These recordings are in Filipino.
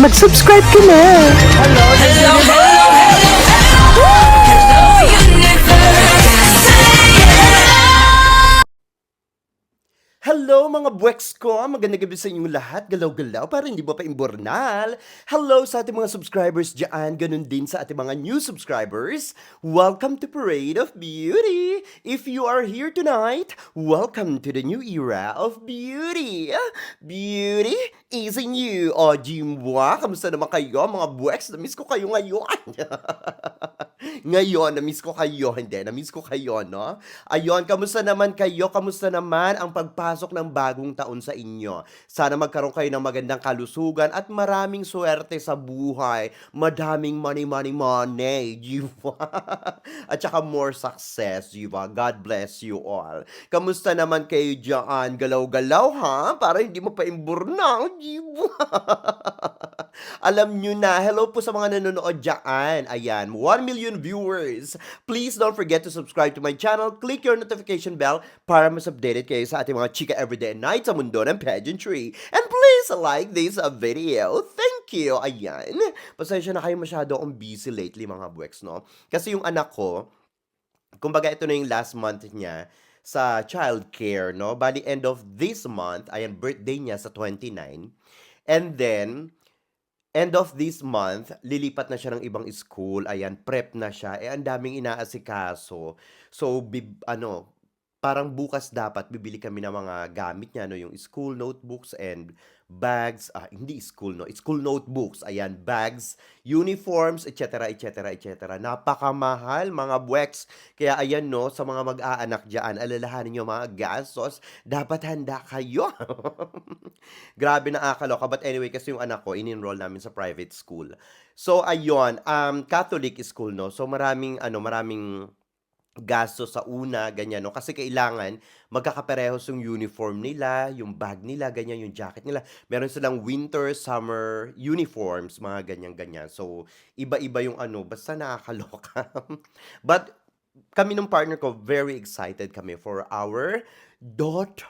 mag-subscribe ka na. Hello, hello, Hello mga buweks ko! Magandang gabi sa inyong lahat. Galaw-galaw para hindi ba pa imbornal. Hello sa ating mga subscribers dyan. Ganun din sa ating mga new subscribers. Welcome to Parade of Beauty! If you are here tonight, welcome to the new era of beauty. Beauty is in you. O, Jimwa, kamusta naman kayo mga buweks? Na-miss ko kayo ngayon. Ngayon, na-miss ko kayo. Hindi, na-miss ko kayo, no? Ayun, kamusta naman kayo? Kamusta naman ang pagpasok ng bagong taon sa inyo? Sana magkaroon kayo ng magandang kalusugan at maraming swerte sa buhay. Madaming money, money, money. Diba? At saka more success, diba? God bless you all. Kamusta naman kayo dyan? Galaw-galaw, ha? Para hindi mo pa imburnaw, diba? Alam nyo na, hello po sa mga nanonood dyan. Ayan, 1 million viewers. Please don't forget to subscribe to my channel. Click your notification bell para mas updated kayo sa ating mga chika everyday and night sa mundo ng pageantry. And please like this video. Thank you. Ayan. Pasensya na kayo, masyado akong busy lately mga buweks, no? Kasi yung anak ko, kumbaga ito na yung last month niya sa childcare, no? Bali, end of this month, ayan, birthday niya sa 29. And then, end of this month, lilipat na siya ng ibang school. Ayan, prep na siya. Ang daming inaasikaso. So, parang bukas dapat bibili kami ng mga gamit niya, no? Yung school notebooks and bags. Hindi school, no? School notebooks. Ayan, bags, uniforms, etc., etc., etc. Napakamahal, mga buweks. Kaya ayan, no? Sa mga mag-aanak dyan, alalahanin nyo mga gastos. Dapat handa kayo. Grabe na akaloka. But anyway, kasi yung anak ko, in-enroll namin sa private school. So, ayun, Catholic school, no? So, maraming gasto sa una, ganyan, no? Kasi kailangan magkakaparehos yung uniform nila, yung bag nila, ganyan, yung jacket nila. Meron silang winter, summer uniforms, mga ganyan-ganyan. So, iba-iba yung basta nakakaloka. But, kami nung partner ko, very excited kami for our daughter.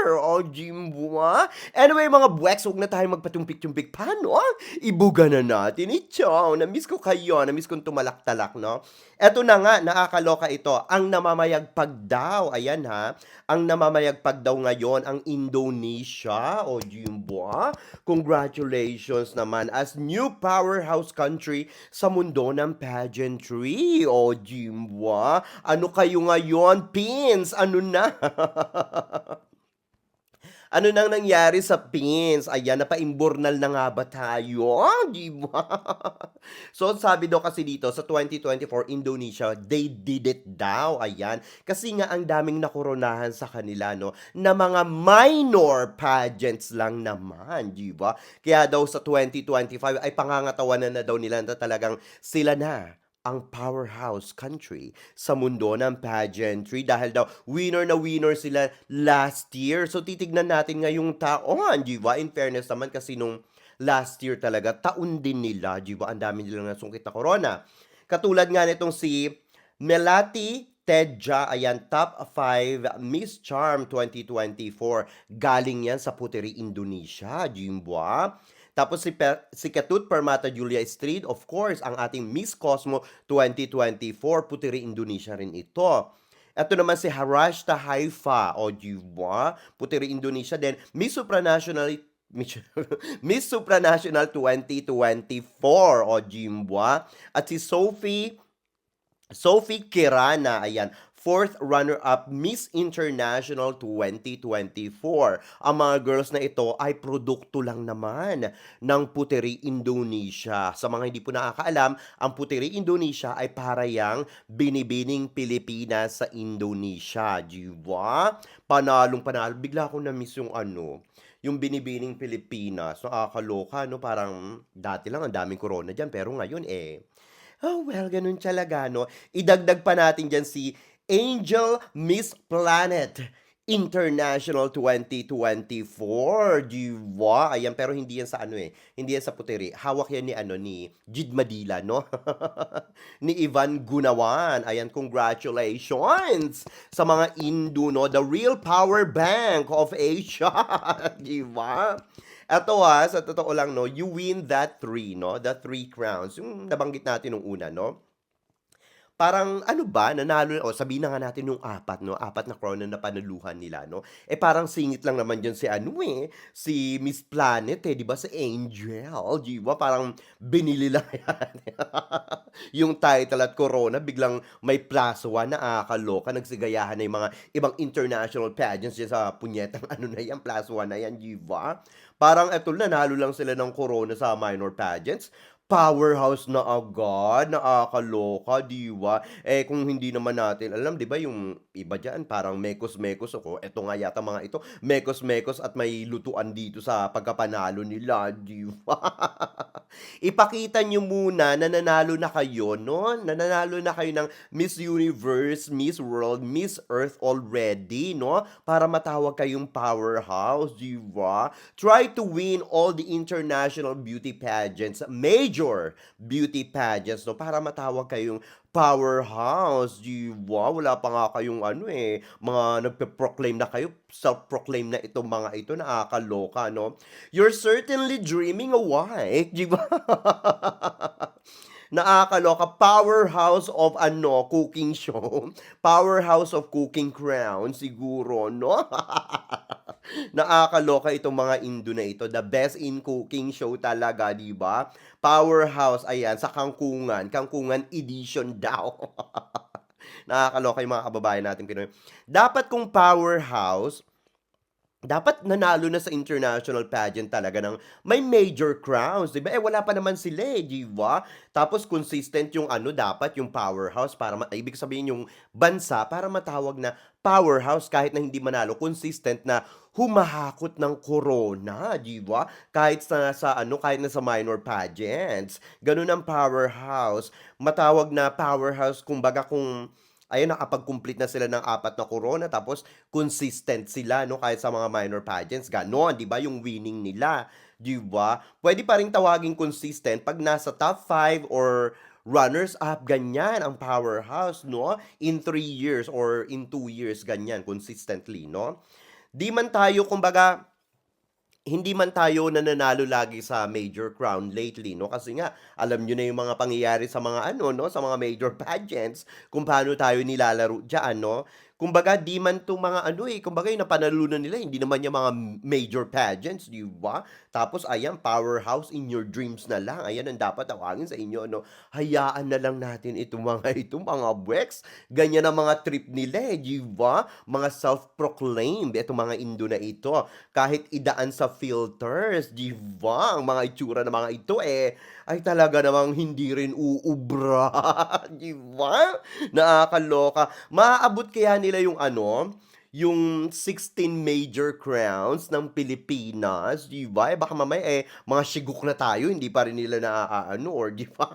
O, Jimwa. Anyway, mga buweks, huwag na tayo magpatumpik-tumpik pa, no? Ibuga na natin ito. Na-miss ko kayo. Na-miss kong tumalak-talak, no? Eto na nga, nakakaloka ito. Ang namamayagpag daw. Ayan, ha? Ang namamayagpag daw ngayon, ang Indonesia. O, Jimwa. Congratulations naman as new powerhouse country sa mundo ng pageantry. O, Jimwa. Ano kayo ngayon, Pins? Ano na? Ano nang nangyari sa Pins? Ayan, napaimbornal na nga ba tayo? Di ba? So, sabi daw kasi dito, sa 2024 Indonesia, they did it daw. Ayan. Kasi nga, ang daming nakoronahan sa kanila, no? Na mga minor pageants lang naman, di ba? Kaya daw sa 2025, ay pangangatawanan na daw nila na talagang sila na ang powerhouse country sa mundo ng pageantry dahil daw winner na winner sila last year. So titignan natin ngayong taon, di ba? In fairness naman kasi nung last year talaga, taon din nila, di ba? Ang dami nilang nasungkit na corona. Katulad nga nitong si Melati Tedja, ayan, top 5 Miss Charm 2024. Galing yan sa Puteri, Indonesia, Jimboa. Tapos si Ketut Permata Julia Street, of course, ang ating Miss Cosmo 2024, Puteri, Indonesia rin ito. Ito naman si Harashta Haifa, o diba? Puteri, Indonesia din. Miss Supranational Miss Supranational 2024, o Jimboa. At si Sophie Kirana, ayan, fourth runner-up Miss International 2024. Ang mga girls na ito ay produkto lang naman ng Puteri, Indonesia. Sa mga hindi po nakakaalam, ang Puteri, Indonesia ay parang binibining Pilipinas sa Indonesia. Diba? Panalong panalo. Bigla akong na-miss yung binibining Pilipinas. Nakakaloka, no? Parang dati lang ang daming corona dyan, pero ngayon oh, well, ganun talaga, no? Idagdag pa natin dyan si Angel Miss Planet International 2024, diba? Ayan, pero hindi yan sa hindi yan sa Puteri. Hawak yan ni Jid Madila, no? Ni Ivan Gunawan. Ayan, congratulations sa mga Indo, no? The real power bank of Asia, diba? Eto, sa totoo lang 'no, you win that 3 'no, the 3 crowns, yung nabanggit natin nung una 'no. Parang ano ba, nanalo o sabihin na nga natin yung 4 'no, 4 na crown na napanaluhan nila 'no. Eh, parang singit lang naman diyan si ano, si Miss Planet, 'di ba, si Angel, 'di ba, parang binili lang yan. Yung title at corona biglang may +1, nakakaloka, nagsigayahan na yung mga ibang international pageants diyan sa punyetang ano na yan, +1 na yan, 'di ba? Parang eto nanalo lang sila ng corona sa minor pageants, powerhouse na agad, nakakaloka, 'di ba? Eh, kung hindi naman natin alam, 'di ba yung iba diyan parang mekos-mekos ako, eto nga yata mga ito, mekos-mekos at may lutuan dito sa pagkapanalo nila, 'di ba? Ipakita niyo muna na nanalo na kayo 'no, na nanalo na kayo ng Miss Universe, Miss World, Miss Earth already 'no, para matawag kayong powerhouse, 'di ba? Try to win all the international beauty pageants, major beauty pageants 'no, para matawag kayong powerhouse, 'di ba? Wala pa nga kayong ano, mga nagpe-proclaim na kayo, self-proclaim na itong mga ito, nakakaloka 'no? You're certainly dreaming awake, 'di ba? Nakakaloka, powerhouse of ano, cooking show, powerhouse of cooking crown siguro 'no? Nakakaloka itong mga Indo na ito, the best in cooking show talaga, 'di ba? Powerhouse, ayan, sa Kangkungan, Kangkungan edition daw. Nakakaloka yung mga kababayan nating Pinoy. Dapat kung powerhouse, dapat nanalo na sa international pageant talaga ng may major crowns, 'di ba? Eh, wala pa naman sila, 'di ba? Tapos consistent yung ano, dapat yung powerhouse para ibig sabihin yung bansa para matawag na powerhouse kahit na hindi manalo, consistent na humahakot ng corona, 'di ba? Kahit sa ano, kahit na sa minor pageants. Gano'n ang powerhouse. Matawag na powerhouse kumbaga kung ayun, nakapag-complete na sila ng 4 na corona tapos consistent sila 'no, kahit sa mga minor pageants gano'n, 'di ba, yung winning nila, 'di ba? Puwede pa ring tawaging consistent 'pag nasa top 5 or runners up, ganyan ang powerhouse 'no, in 3 years or in 2 years, ganyan consistently 'no. 'Di man tayo kumbaga hindi man tayo nananalo lagi sa major crown lately 'no, kasi nga alam niyo na yung mga pangyayari sa mga ano 'no, sa mga major pageants, kung paano tayo nilalaro diyan 'no. Kumbaga 'di man 'tong mga ano, kumbaga yung napanalunan nila hindi naman yung mga major pageants, 'di ba? Tapos ayan, powerhouse in your dreams na lang, ayan ang dapat tawagin sa inyo 'no. Hayaan na lang natin itong mga ito, mga weks, ganyan ang mga trip nila, 'di ba? Mga self-proclaimed itong mga Indo na ito kahit idaan sa filters, 'di ba? Ang mga itsura ng mga ito, ay talaga namang hindi rin uubra, 'di ba? Nakakaloka. Maaabot kaya nila yung ano, yung 16 major crowns ng Pilipinas, 'di ba? Eh, baka mamaya, mga shiguk na tayo hindi pa rin nila naaaano or 'di ba?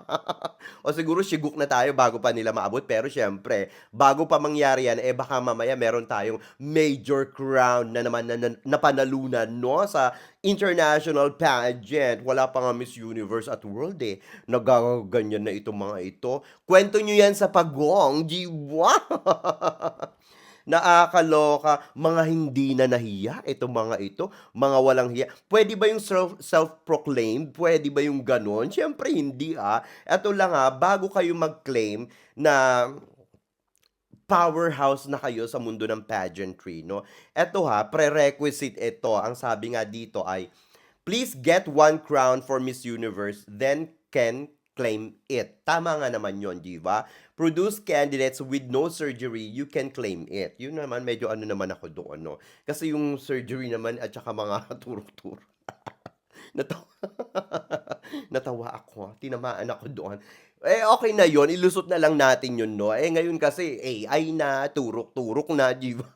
O siguro shiguk na tayo bago pa nila maabot pero siyempre bago pa mangyari yan, baka mamaya meron tayong major crown na naman na napanalunan 'no, sa international pageant. Wala pa nga Miss Universe at World, nagaganyan na itong mga ito. Kwento niyo yan sa Pagong, 'di ba? Nakakaloka, mga hindi na nahiya itong mga ito, mga walang hiya. Puwede ba yung self-proclaimed, puwede ba yung gano'n? Siyempre hindi, Eto lang, bago kayo mag-claim na powerhouse na kayo sa mundo ng pageantry 'no, eto, prerequisite ito, ang sabi nga dito ay, "Please get 1 crown for Miss Universe, then can claim it." Tama nga naman yon, 'di ba? Produce candidates with no surgery, you can claim it. Yun naman medyo ano naman ako doon 'no, kasi yung surgery naman at saka mga turok-turok natawa natawa ako, tinamaan ako doon. Okey na yun, ilusot na lang natin yun 'no. Ngayon kasi AI na, turok-turok na, 'di ba?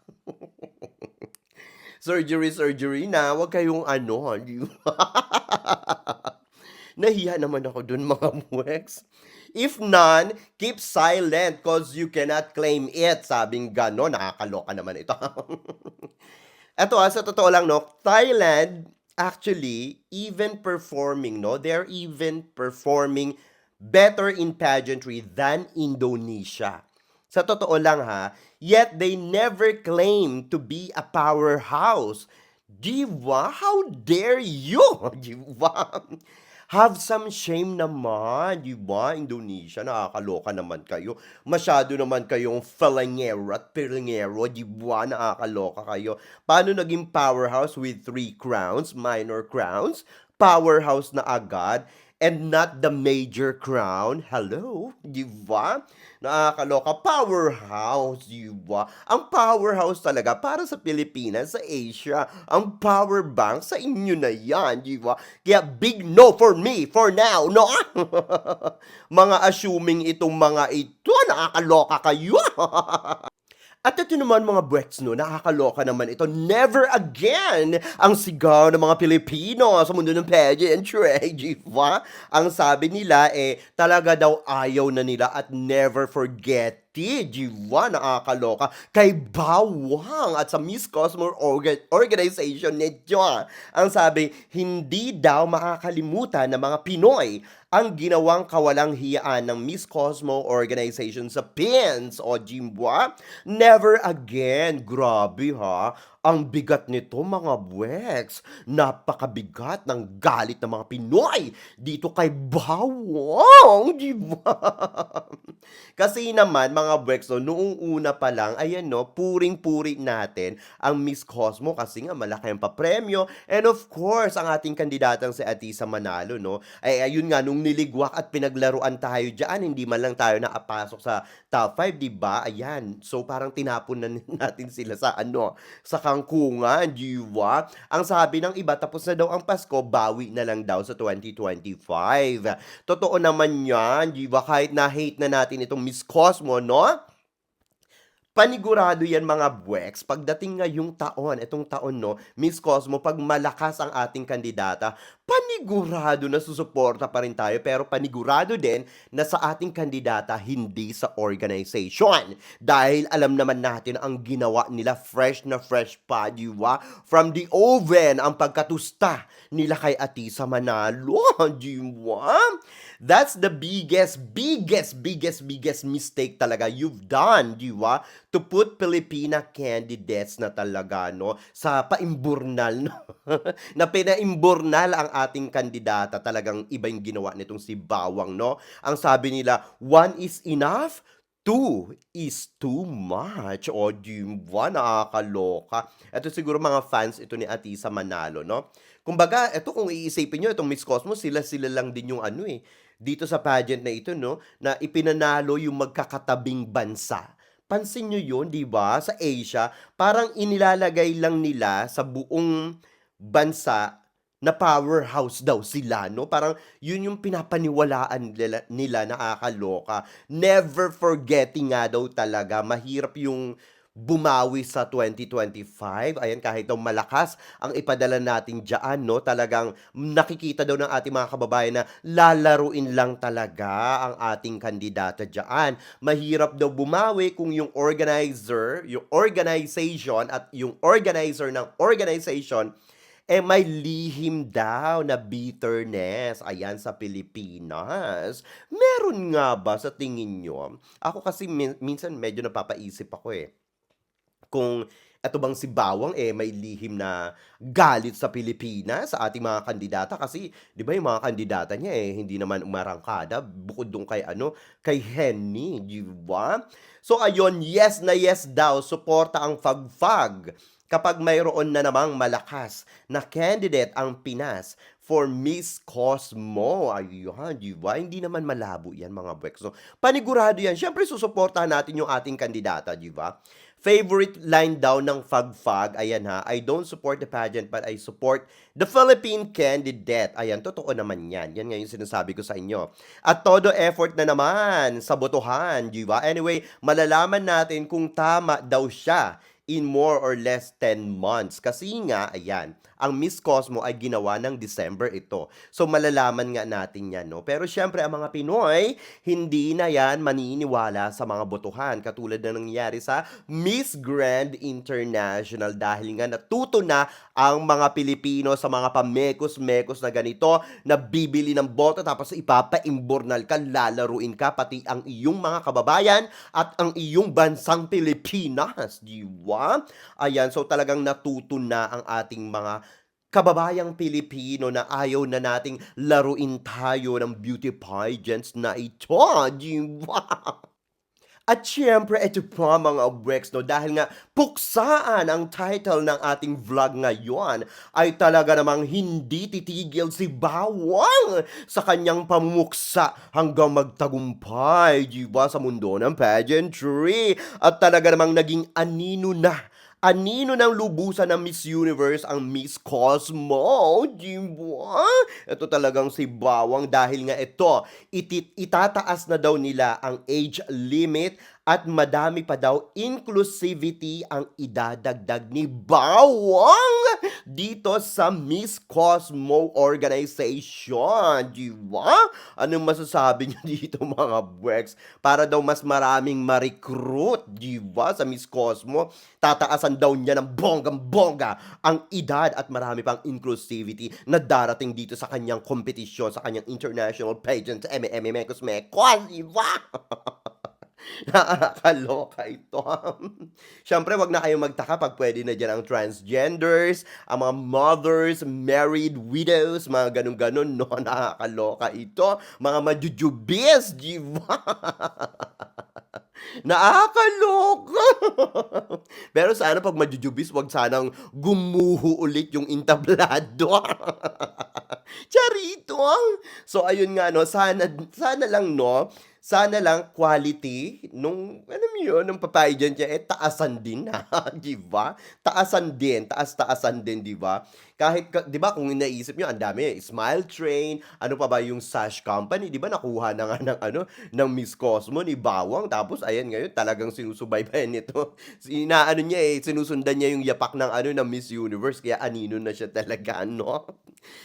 Surgery na, wag kayong ano, 'di ba? Nahiya naman ako dun mga mweks. If none, keep silent 'cause you cannot claim it, sabing gano'n. Nakakaloka naman ito. Eto, sa totoo lang 'no, Thailand actually even performing 'no, they're even performing better in pageantry than Indonesia. Sa totoo lang, yet they never claim to be a powerhouse. Diva, how dare you? Diba? Have some shame naman, di ba? Indonesia, nakakaloka naman kayo. Masyado naman kayong falangero at pilingero, di ba? Nakakaloka kayo. Paano naging powerhouse with three crowns, minor crowns? Powerhouse na agad and not the major crown. Hello, di ba? Nakakaloka. Powerhouse, di ba? Ang powerhouse talaga para sa Pilipinas, sa Asia. Ang power bank sa inyo na yan, di ba? Kaya big no for me, for now, no? Mga assuming itong mga ito, nakakaloka kayo. At ito naman mga Brex, no, nakakaloka naman ito. Never again ang sigaw ng mga Pilipino sa mundo ng pageantry, di ba? Ang sabi nila, talaga daw ayaw na nila at never forget Diva, nakakaloka, kay Bawang at sa Miss Cosmo Organization nito. Ang sabi, hindi daw makakalimutan ng mga Pinoy ang ginawang kawalang hiyaan ng Miss Cosmo Organization sa Pins o Jimwa. Never again. Grabe ha. Ang bigat nito mga Bwex. Napakabigat ng galit ng mga Pinoy dito kay Bawang. Diba? Kasi naman mga Bwex, no, noong una pa lang, ayan no, puring-puri natin ang Miss Cosmo kasi nga malaki ang papremyo. And of course, ang ating kandidatang si Atisa Manalo, no, ay ayun nga, nung niligwak at pinaglaruan tayo dyan, hindi man lang tayo nakapasok sa top 5, di ba? Ayan. So parang tinapon na natin sila sa ano, sa kangkungan, di ba? Ang sabi ng iba, tapos na daw ang Pasko, bawi na lang daw sa 2025. Totoo naman yan, di ba? Kahit na-hate na natin itong Miss Cosmo, no? Panigurado yan mga Bwex, pagdating ngayong taon, itong taon no, Miss Cosmo, pag malakas ang ating kandidata, panigurado na susuporta pa rin tayo, pero panigurado din na sa ating kandidata, hindi sa organization. Dahil alam naman natin ang ginawa nila, fresh na fresh pa, di ba? From the oven, ang pagkatusta nila kay Atisa Manalo, di ba? That's the biggest mistake talaga you've done, di ba? To put Filipina candidates na talaga, no? Sa paimburnal, no? Na pinaimburnal ang ating kandidata. Talagang iba yung ginawa nitong si Bawang, no? Ang sabi nila, one is enough, two is too much. O, di ba? Nakakaloka. Ito siguro mga fans ito ni Atisa Manalo, no? Kumbaga, ito kung iisipin nyo, itong Miss Cosmos, sila lang din yung ano dito sa pageant na ito, no? Na ipinanalo yung magkakatabing bansa. Pansin nyo yun, di ba? Sa Asia, parang inilalagay lang nila sa buong bansa na powerhouse daw sila, no? Parang yun yung pinapaniwalaan nila nakakaloka. Never forgetting nga daw talaga. Mahirap yung bumawi sa 2025. Ayan, kahit daw malakas ang ipadala natin dyan, no? Talagang nakikita daw ng ating mga kababayan na lalaruin lang talaga ang ating kandidata dyan. Mahirap daw bumawi kung yung organizer, yung organization at yung organizer ng organization may lihim daw na bitterness, ayan, sa Pilipinas. Meron nga ba sa tingin nyo? Ako kasi minsan medyo napapaisip ako kung eto bang si Bawang may lihim na galit sa Pilipinas, sa ating mga kandidata kasi 'di ba yung mga kandidata niya hindi naman umarangkada bukod dun kay ano, kay Henny, 'di ba? So ayun, yes na yes daw, suporta ang Fagfag kapag mayroon na namang malakas na candidate ang Pinas for Miss Cosmo. Ayun, di ba? Hindi naman malabo yan mga Bwex. So, panigurado yan. Siyempre, susuportahan natin yung ating kandidata, di ba? Favorite line daw ng Fagfag, ayan ha, I don't support the pageant but I support the Philippine candidate. Ayan, totoo naman yan. Yan nga yung sinasabi ko sa inyo. At todo effort na naman sa botohan, di ba? Anyway, malalaman natin kung tama daw siya in more or less 10 months. Kasi nga, ayan, ang Miss Cosmo ay ginawa ng December ito. So, malalaman nga natin yan, no? Pero syempre, ang mga Pinoy, hindi na yan maniniwala sa mga botohan. Katulad na nangyari sa Miss Grand International. Dahil nga natuto na ang mga Pilipino sa mga pamekos-mekos na ganito, na bibili ng boto tapos ipapa-imbornal ka, lalaruin ka, pati ang iyong mga kababayan at ang iyong bansang Pilipinas. Di ba? ba? Ayan, so talagang natuto na ang ating mga kababayang Pilipino na ayaw na nating laruin tayo ng beauty pageants na ito, 'di ba? At siyempre ito pa mga Brex 'no, dahil nga puksaan ang title ng ating vlog ngayon, ay talaga namang hindi titigil si Bawang sa kanyang pamumuksa hanggang magtagumpay, 'di ba, sa mundo ng pageantry. At talaga namang naging anino ng lubusan ng Miss Universe ang Miss Cosmo, 'di ba? Ito talagang si Bawang dahil nga ito, itataas na daw nila ang age limit at madami pa daw inclusivity ang idadagdag ni Bawang dito sa Miss Cosmo Organization, 'di ba? Anong masasabi niyo dito mga Brex? Para daw mas maraming ma-recruit, 'di ba, sa Miss Cosmo. Tataasan daw niya ng bonggang-bongga ang edad at marami pang inclusivity na darating dito sa kanyang kompetisyon, sa kanyang international pageant, Mekos Mekos, 'di ba? Nakakaloka ito. Siyempre 'wag na kayong magtaka 'pag puwede na diyan ang transgenders, ang mga mothers, married widows, mga gano'n-gano'n 'no, nakakaloka ito. Mga majujubis, 'di ba? Nakakaloka. Pero sana 'pag majujubis 'wag sanang gumuho ulit yung entablado. Charito. So ayun nga 'no, sana sana lang 'no, sana lang quality nung alam mo yun, nung papageant niya, eh, taasan din na, 'di ba? Taasan din, taas-taasan din, 'di ba? Kahit 'di ba kung naisip niyo ang dami, Smile Train, ano pa ba yung Sash Company, 'di ba nakuha na nga ng ano, ng Miss Cosmo ni Bawang tapos ayan ngayon talagang sinusubaybayan nito. Inaano niya, eh, sinusundan niya yung yapak ng ano, ng Miss Universe kaya anino na siya talaga ano.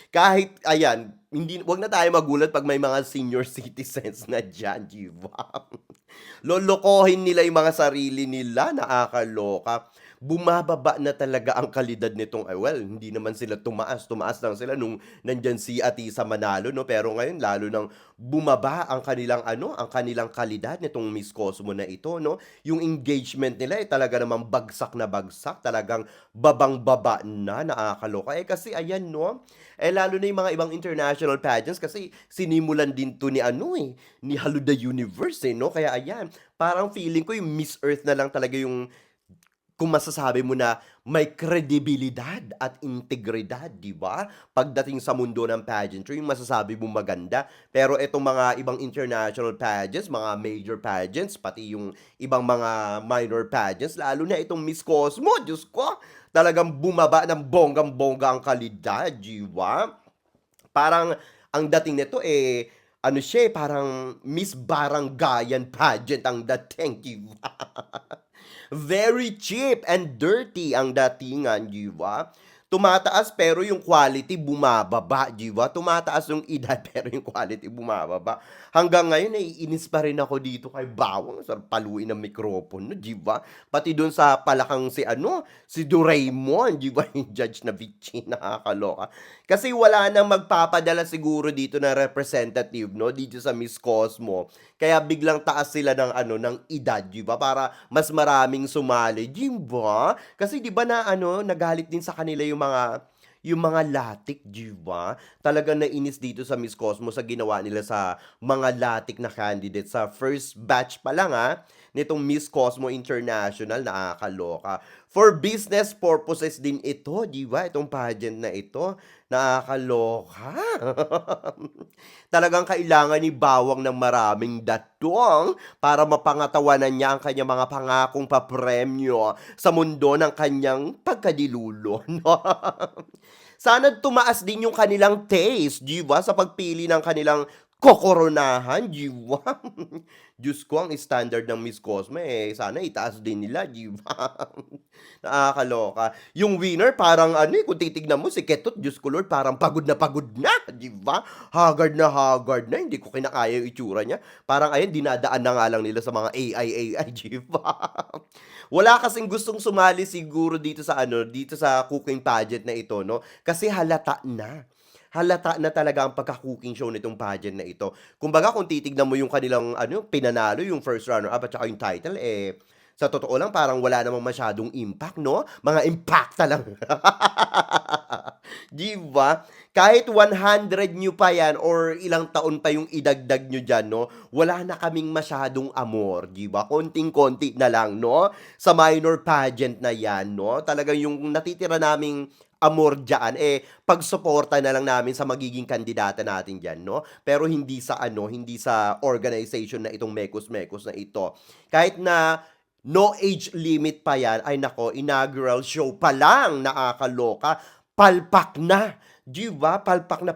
Kahit ayan, hindi 'wag na tayo magulat 'pag may mga senior citizens na diyan, 'di ba? Lolokohin nila yung mga sarili nila, nakakaloka. Bumababa na talaga ang kalidad nitong ay well, hindi naman sila tumaas lang sila nung nandiyan si Atisa Manalo 'no, pero ngayon lalo ng bumaba ang kanilang ano, ang kanilang kalidad nitong Miss Cosmo na ito 'no. Yung engagement nila, eh, talaga namang bagsak na bagsak, talagang babang-baba na, nakakaloka. Eh, kasi ayan 'no, eh, lalo na yung mga ibang international pageants kasi sinimulan din 'to ni ano, eh, ni Hello the Universe, eh, 'no. Kaya ayan, parang feeling ko yung Miss Earth na lang talaga yung kung masasabi mo na may kredibilidad at integridad, 'di ba? Pagdating sa mundo ng pageantry, yung masasabi mong maganda. Pero itong mga ibang international pageants, mga major pageants, pati yung ibang mga minor pageants, lalo na itong Miss Cosmo, Diyos ko, talagang bumaba ng bonggang-bongga ang kalidad, 'di ba? Parang ang dating nito, eh, ano siya, eh, parang Miss Barangayan pageant ang dating, 'di ba? Very cheap and dirty ang datingan, 'di ba? Tumataas pero yung quality bumababa, 'di ba? Tumataas yung edad pero yung quality bumababa. Hanggang ngayon naiinis pa rin ako dito kay Bawang, sa paluin ng mikropono, 'di ba? Pati dun sa palakang si ano, si Doraemon, 'di ba? Yung judge na bitchy, nakakaloka. Kasi wala nang magpapadala siguro dito na representative 'no, dito sa Miss Cosmo. Kaya biglang taas sila ng ano, ng edad, 'di ba? Para mas maraming sumali, 'di ba? Kasi 'di ba na ano, nagalit din sa kanila yung mga latik, 'di ba? Talagang nainis dito sa Miss Cosmo sa ginawa nila sa mga latik na candidate sa first batch pa lang, nitong Miss Cosmo International, nakakaloka. For business purposes din ito, 'di ba? Itong pageant na ito, nakakaloka. Talagang kailangan ni Bawang ng maraming datong para mapangatawanan niya ang kanyang mga pangakong papremyo sa mundo ng kanyang pagkadilulo, 'no? Sana tumaas din yung kanilang taste, 'di ba, sa pagpili ng kanilang kokoronahan, 'di ba? Diyos ko, ang standard ng Miss Cosmo, eh, sana itaas din nila, 'di ba? Nakakaloka. Yung winner parang ano, eh, kung titignan mo si Ketot, Diyos ko Lord, parang pagod na, 'di ba? Haggard na, hindi ko kinakaya yung itsura niya. Parang ayun, dinadaan na nga lang nila sa mga AI, 'di ba? Wala kasing gustong sumali siguro dito sa ano, dito sa cooking pageant na ito 'no, kasi halata na. Halata na talaga ang pagka-cooking show nitong pageant na ito. Kumbaga kung titignan mo yung kanilang ano, pinanalo yung first runner up at saka yung title, eh, Sa totoo lang parang wala namang masyadong impact 'no, mga impacta lang. 'Di ba? Kahit 100 niyo pa 'yan or ilang taon pa yung idagdag niyo diyan 'no, wala na kaming masyadong amor, 'di ba? Konting-konti na lang 'no, sa minor pageant na 'yan 'no. Talagang yung natitira naming amor diyan, pagsuporta na lang namin sa magiging kandidata natin diyan 'no. Pero hindi sa ano, hindi sa organization na itong Mekos-Mekos na ito. Kahit na no age limit pa 'yan, ay naku, inaugural show pa lang nakakaloka, palpak na, 'di ba? Palpak na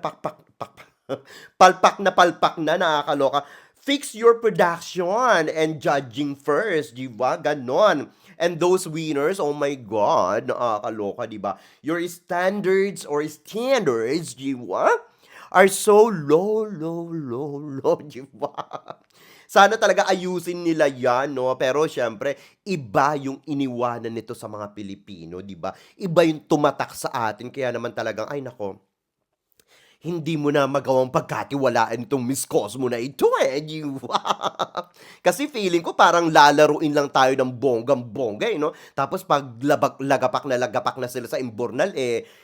palpak na, nakakaloka. Fix your production and judging first, 'di ba? Gano'n. And those winners, oh my God, nakakaloka, 'di ba? Your standards, 'di ba? Are so low, low, low, low, 'di ba? Sana talaga ayusin nila 'yan 'no, pero siyempre iba yung iniwanan nito sa mga Pilipino, 'di ba? Iba yung tumatak sa atin kaya naman talagang ay naku, hindi mo na magawang pagkatiwalaan 'tong Miss Cosmo na ito, 'di ba? Kasi feeling ko parang lalaruin lang tayo ng bonggang-bongga, 'no? Tapos 'pag lagapak na sila sa imbornal,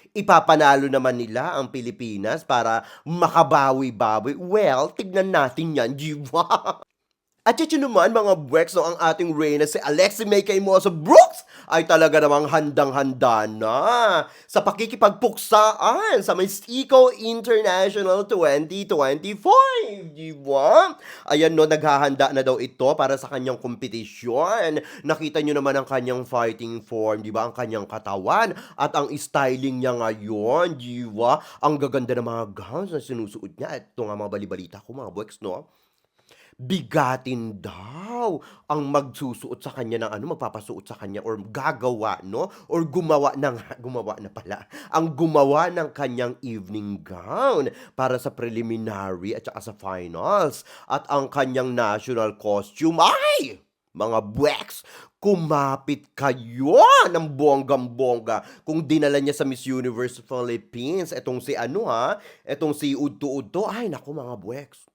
ipapanalo naman nila ang Pilipinas para makabawi-bawi. Well, tignan natin 'yan, 'di ba? At yun naman mga Bwex, no, ang ating reyna si Alexi May Caimoso Brooks ay talaga namang handang-handa na sa pakikipagpuksaan sa Miss Eco International 2025, di ba? Ayan no, naghahanda na daw ito para sa kanyang kompetisyon. Nakita nyo naman ang kanyang fighting form, di ba? Ang kanyang katawan at ang styling niya ngayon, di ba? Ang gaganda ng mga gowns na sinusuot niya. Ito nga mga balibalita ko mga Bwex, no? Bigatin daw ang magsusuot sa kanya ng ano, magpapasuot sa kanya or gagawa 'no, or gumawa ng gumawa na pala, ang gumawa ng kanyang evening gown para sa preliminary at saka sa finals. At ang kanyang national costume ay, mga Bwex, kumapit kayo ng bonggang-bongga kung dinala niya sa Miss Universe Philippines. Etong si ano etong si Udto-Udto, ay naku mga Bwex.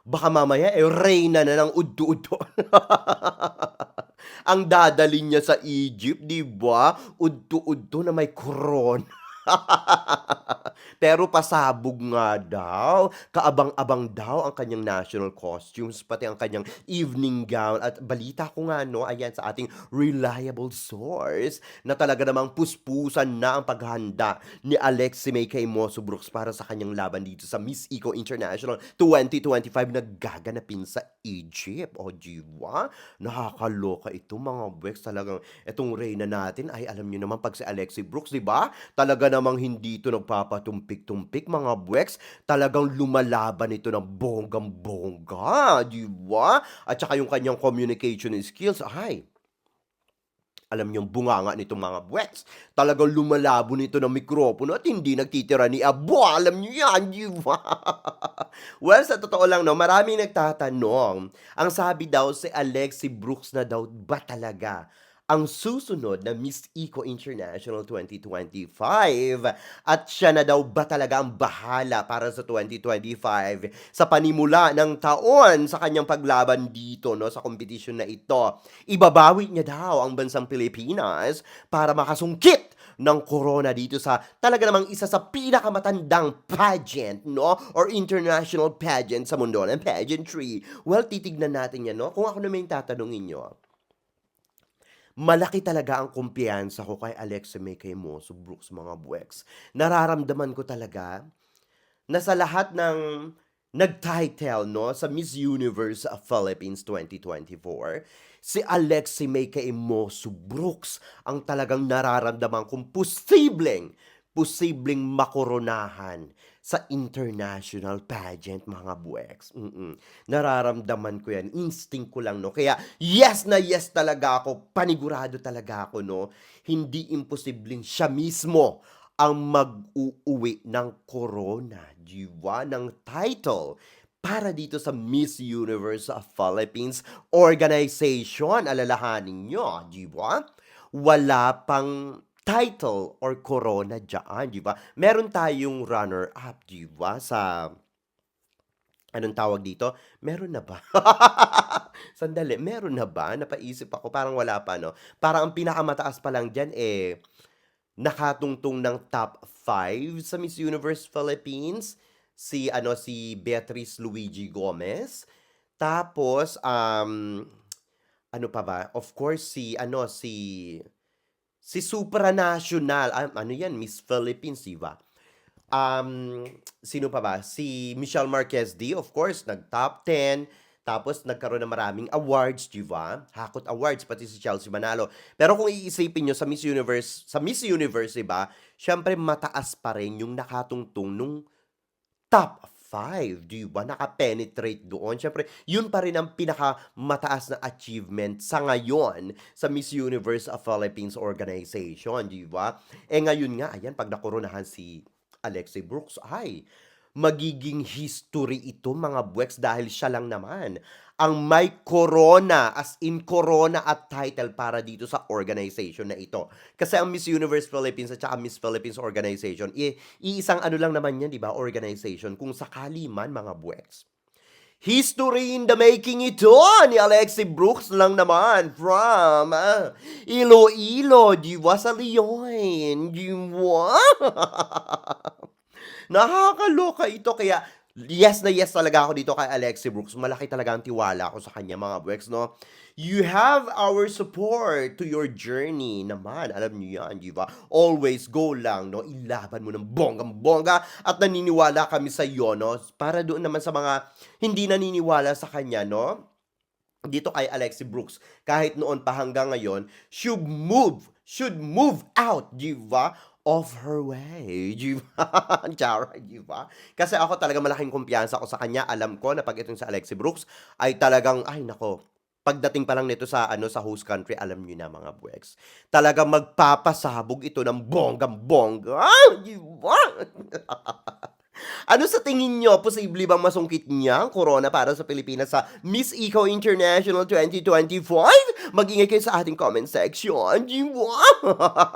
Baka mamaya, reyna na ng udto-udto. Ang dadalhin niya sa Egypt, 'di ba? Udto-udto na may koron. Pero pasabog nga daw, kaabang-abang daw ang kanyang national costumes, pati ang kanyang evening gown. At balita ko nga 'no, ayan sa ating reliable source, na talaga namang puspusan na ang paghahanda ni Alexi May Caimoso Brooks para sa kanyang laban dito sa Miss Eco International 2025 na gaganapin sa Egypt. O, 'di ba? Nakakaloka ito mga Bex, talagang itong reyna natin ay alam niyo naman 'pag si Alexi Brooks, 'di ba? Talaga namang hindi ito nagpapatumpik-tumpik mga Bwex, talagang lumalaban ito ng bonggang-bongga, 'di ba? At saka yung kanyang communication skills, ay, alam niyong bunganga nitong mga Bwex. Talagang lumalabo nito ng mikropono at hindi nagtitira ni abo, alam niyo yan, 'di ba? Well, sa totoo lang 'no, maraming nagtatanong. Ang sabi daw si Alexi Brooks na daw ba talaga ang susunod na Miss Eco International 2025 at siya na daw ba talaga ang bahala para sa 2025 sa panimula ng taon sa kanyang paglaban dito 'no, sa kompetisyon na ito. Ibabawi niya daw ang bansang Pilipinas para makasungkit ng corona dito sa talaga namang isa sa pinakamatandang pageant, no? Or international pageant sa mundo ng pageantry. Well, titignan natin yan, no? Kung ako naman yung tatanungin nyo, malaki talaga ang kumpiyansa ko kay Alexa May Caimoso Brooks, mga Buwex. Nararamdaman ko talaga na sa lahat ng nag-title 'no, sa Miss Universe Philippines 2024, si Alexi May Caimoso Brooks ang talagang nararamdaman kong posibleng makoronahan sa international pageant, mga Buwex. Nararamdaman ko 'yan, instinct ko lang 'no. Kaya yes na yes talaga ako, panigurado talaga ako 'no, hindi imposibleng siya mismo ang mag-uuwi ng corona, 'di ba, ng title para dito sa Miss Universe Philippines organization. Alalahanin niyo, 'di ba? Wala pang title or corona diyan, 'di ba? Meron tayong runner-up, 'di ba, sa Anong tawag dito? Meron na ba? Sandali, meron na ba? Napaisip ako, parang wala pa 'no? Parang ang pinakamataas pa lang diyan, nakatungtong ng top 5 sa Miss Universe Philippines, si Beatrice Luigi Gomez. Tapos, ano pa ba? Of course, si supranational, ano 'yan, Miss Philippines, 'di ba? Um, Sino pa ba? Si Michelle Marquez D, of course, nag-top 10. Tapos nagkaroon ng maraming awards, 'di ba? Hakot Awards, pati si Chelsea Manalo. Pero kung iisipin niyo sa Miss Universe, 'di ba? Siyempre mataas pa rin yung nakatungtong nung top 5, 'di ba? Naka-penetrate doon. Siyempre, yun pa rin ang pinakamataas na achievement sa ngayon sa Miss Universe of Philippines organization, 'di ba? Ngayon nga, ayan, 'pag nakoronahan si Alexei Brooks, ay magiging history ito, mga buweks, dahil siya lang naman ang may corona, as in corona at title para dito sa organization na ito. Kasi ang Miss Universe Philippines at saka Miss Philippines organization, iisang ano lang naman yan, di ba, organization, kung sakali man, mga buweks. History in the making ito ni Alexi Brooks lang naman from Iloilo, di ba, sa Leon, di ba? Nakakaloka ito, kaya yes na yes talaga ako dito kay Alexi Brooks. Malaki talaga ang tiwala ko sa kanya, mga Brooks, no? You have our support to your journey naman. Alam niyo yan, di ba? Always go lang, no? Ilaban mo ng bonggang-bongga at naniniwala kami sa iyo, no? Para doon naman sa mga hindi naniniwala sa kanya, no? Dito kay Alexi Brooks, kahit noon pa hanggang ngayon, should move out, di ba? Of her way, di ba? Chara, di ba? Kasi ako talaga malaking kumpiyansa ko sa kanya. Alam ko na pag itong sa Alexi Brooks ay talagang, ay nako, pagdating pa lang nito sa host country, alam niyo na, mga buweks. Talagang magpapasabog ito ng bonggang-bongga, di ba? Ano sa tingin nyo, posible bang masungkit niya ang corona para sa Pilipinas sa Miss Eco International 2025? Mag-ingay kayo sa ating comment section. Di ba?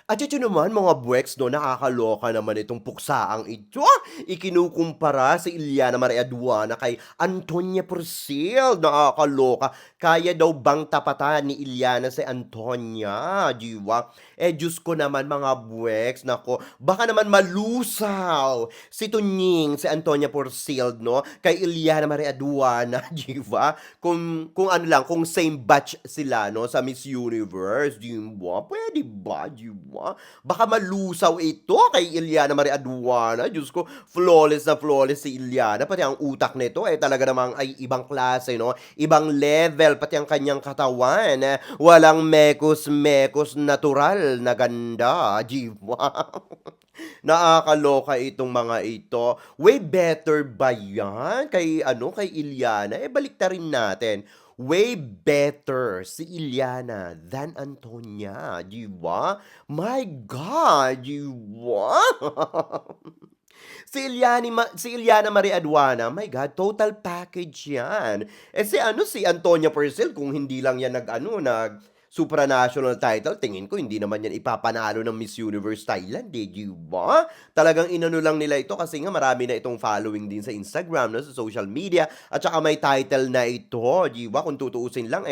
At ito naman, mga buweks, no, nakakaloka naman itong puksaang ito. Ikinukumpara si Iliana Maria Aduana kay Antonia Porcel. Nakakaloka. Kaya daw bang tapatan ni Iliana si Antonia? Di ba? Diyos ko naman, mga buweks, nako, baka naman malusaw si Tunying, si Antonia Porcel, no, kay Iliana Maria Aduana, di ba? Kung ano lang, kung same batch sila, no, sa Miss Universe, di ba? Pwede ba, di ba? Baka malusaw ito kay Iliana Maria Aduana. Diyos ko, flawless na flawless si Iliana. Pati ang utak nito talaga namang ay ibang klase, no? Ibang level, pati ang kanyang katawan. Walang mekos-mekos, natural na ganda. Di ba? Nakakaloka itong mga ito. Way better ba yan? Kay Iliana? Balik rin natin. Way better si Iliana than Antonia, di ba? My God, di ba? Si Iliana Marie Aduana, my God, total package yan. Si Antonia Purcell, kung hindi lang yan supranational title, tingin ko hindi naman yan ipapanalo ng Miss Universe Thailand, di ba? Talagang inano lang nila ito kasi nga marami na itong following din sa Instagram, no, sa social media, at saka may title na ito, di ba? Kung tutuusin lang,